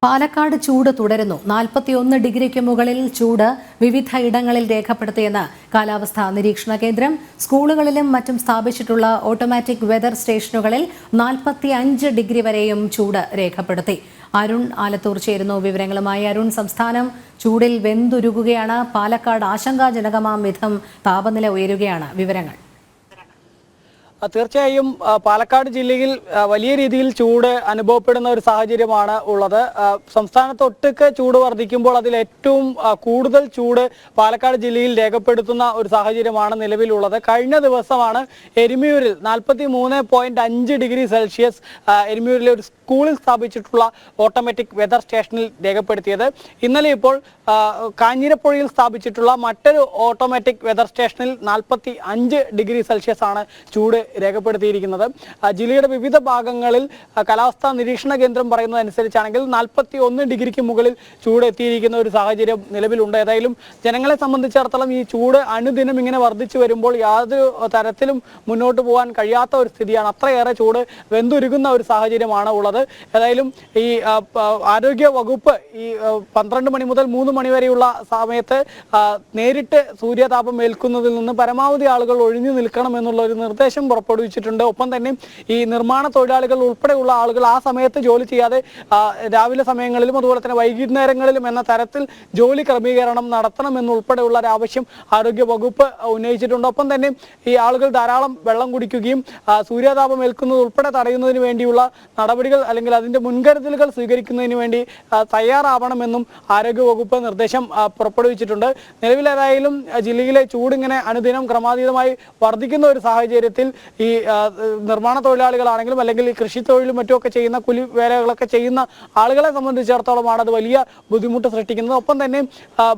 പാലക്കാട് ചൂട് തുടരുന്നു. 41 ഡിഗ്രിക്ക് മുകളിൽ ചൂട് വിവിധ ഇടങ്ങളിൽ രേഖപ്പെടുത്തിയെന്ന് കാലാവസ്ഥാ നിരീക്ഷണ കേന്ദ്രം. സ്കൂളുകളിലും മറ്റും സ്ഥാപിച്ചിട്ടുള്ള ഓട്ടോമാറ്റിക് വെതർ സ്റ്റേഷനുകളിൽ 45 ഡിഗ്രി വരെയും ചൂട് രേഖപ്പെടുത്തി. അരുൺ ആലത്തൂർ ചേരുന്നു വിവരങ്ങളുമായി. അരുൺ, സംസ്ഥാനം ചൂടിൽ വെന്തുരുകുകയാണ്. പാലക്കാട് ആശങ്കാജനകമാം വിധം താപനില ഉയരുകയാണ്. വിവരങ്ങൾ. തീർച്ചയായും പാലക്കാട് ജില്ലയിൽ വലിയ രീതിയിൽ ചൂട് അനുഭവപ്പെടുന്ന ഒരു സാഹചര്യമാണ് ഉള്ളത്. സംസ്ഥാനത്തൊട്ടുക്ക് ചൂട് വർദ്ധിക്കുമ്പോൾ അതിൽ ഏറ്റവും കൂടുതൽ ചൂട് പാലക്കാട് ജില്ലയിൽ രേഖപ്പെടുത്തുന്ന ഒരു സാഹചര്യമാണ് നിലവിലുള്ളത്. കഴിഞ്ഞ ദിവസമാണ് എരുമേലിയിൽ 43.5 ഡിഗ്രി സെൽഷ്യസ് എരുമേലിയിലെ ഒരു സ്കൂളിൽ സ്ഥാപിച്ചിട്ടുള്ള ഓട്ടോമാറ്റിക് വെതർ സ്റ്റേഷനിൽ രേഖപ്പെടുത്തിയത്. ഇന്നലെ ഇപ്പോൾ കാഞ്ഞിരപ്പുഴയിൽ സ്ഥാപിച്ചിട്ടുള്ള മറ്റൊരു ഓട്ടോമാറ്റിക് വെതർ സ്റ്റേഷനിൽ 45 ഡിഗ്രി സെൽഷ്യസ് ആണ് ചൂട് രേഖപ്പെടുത്തിയിരിക്കുന്നത്. ജില്ലയുടെ വിവിധ ഭാഗങ്ങളിൽ കാലാവസ്ഥാ നിരീക്ഷണ കേന്ദ്രം പറയുന്നതനുസരിച്ചാണെങ്കിൽ 41 ഡിഗ്രിക്ക് മുകളിൽ ചൂട് എത്തിയിരിക്കുന്ന ഒരു സാഹചര്യം നിലവിലുണ്ട്. ഏതായാലും ജനങ്ങളെ സംബന്ധിച്ചിടത്തോളം ഈ ചൂട് അനുദിനം ഇങ്ങനെ വർദ്ധിച്ചു വരുമ്പോൾ യാതൊരു തരത്തിലും മുന്നോട്ട് പോകാൻ കഴിയാത്ത ഒരു സ്ഥിതിയാണ്. അത്രയേറെ ചൂട് വെന്തുരുകുന്ന ഒരു സാഹചര്യമാണ് ഉള്ളത്. ഏതായാലും ഈ ആരോഗ്യ വകുപ്പ് ഈ 12 മണി മുതൽ 3 മണി വരെയുള്ള സമയത്ത് നേരിട്ട് സൂര്യതാപം ഏൽക്കുന്നതിൽ നിന്ന് പരമാവധി ആളുകൾ ഒഴിഞ്ഞു നിൽക്കണം എന്നുള്ള ഒരു നിർദ്ദേശം പുറപ്പെടുവിച്ചിട്ടുണ്ട്. ഒപ്പം തന്നെ ഈ നിർമ്മാണ തൊഴിലാളികൾ ഉൾപ്പെടെയുള്ള ആളുകൾ ആ സമയത്ത് ജോലി ചെയ്യാതെ രാവിലെ സമയങ്ങളിലും അതുപോലെ തന്നെ വൈകുന്നേരങ്ങളിലും എന്ന തരത്തിൽ ജോലി ക്രമീകരണം നടത്തണമെന്നുൾപ്പെടെയുള്ള ഒരു ആവശ്യം ആരോഗ്യ വകുപ്പ് ഉന്നയിച്ചിട്ടുണ്ട്. ഒപ്പം തന്നെ ഈ ആളുകൾ ധാരാളം വെള്ളം കുടിക്കുകയും സൂര്യതാപം ഏൽക്കുന്നത് ഉൾപ്പെടെ തടയുന്നതിന് വേണ്ടിയുള്ള നടപടികൾ അല്ലെങ്കിൽ അതിന്റെ മുൻകരുതലുകൾ സ്വീകരിക്കുന്നതിന് വേണ്ടി തയ്യാറാവണമെന്നും ആരോഗ്യ വകുപ്പ് നിർദ്ദേശം പുറപ്പെടുവിച്ചിട്ടുണ്ട്. നിലവിലേതായാലും ജില്ലയിലെ ചൂടിങ്ങനെ അനുദിനം ക്രമാതീതമായി വർദ്ധിക്കുന്ന ഒരു സാഹചര്യത്തിൽ ഈ നിർമ്മാണ തൊഴിലാളികളാണെങ്കിലും അല്ലെങ്കിൽ കൃഷി തൊഴിലും മറ്റുമൊക്കെ ചെയ്യുന്ന കൂലി വേലകളൊക്കെ ചെയ്യുന്ന ആളുകളെ സംബന്ധിച്ചിടത്തോളമാണ് അത് വലിയ ബുദ്ധിമുട്ട് സൃഷ്ടിക്കുന്നത്. ഒപ്പം തന്നെ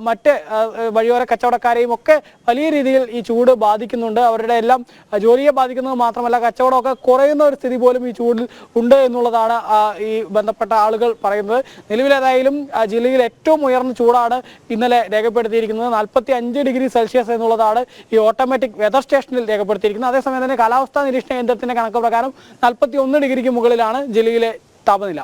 മറ്റ് വഴിയോര കച്ചവടക്കാരെയും ഒക്കെ വലിയ രീതിയിൽ ഈ ചൂട് ബാധിക്കുന്നുണ്ട്. അവരുടെ എല്ലാം ജോലിയെ ബാധിക്കുന്നത് മാത്രമല്ല കച്ചവടമൊക്കെ കുറയുന്ന ഒരു സ്ഥിതി പോലും ഈ ചൂടിൽ ഉണ്ട് എന്നുള്ളതാണ് ഈ ബന്ധപ്പെട്ട ആളുകൾ പറയുന്നത്. നിലവിലേതായാലും ജില്ലയിൽ ഏറ്റവും ഉയർന്ന ചൂടാണ് ഇന്നലെ രേഖപ്പെടുത്തിയിരിക്കുന്നത്. 45 ഡിഗ്രി സെൽഷ്യസ് എന്നുള്ളതാണ് ഈ ഓട്ടോമാറ്റിക് വെതർ സ്റ്റേഷനിൽ രേഖപ്പെടുത്തിയിരിക്കുന്നത്. അതേസമയം തന്നെ കാലാവസ്ഥാ നിരീക്ഷണ കേന്ദ്രത്തിന്റെ കണക്ക് പ്രകാരം 41 ഡിഗ്രിക്ക് മുകളിലാണ് ജില്ലയിലെ താപനില.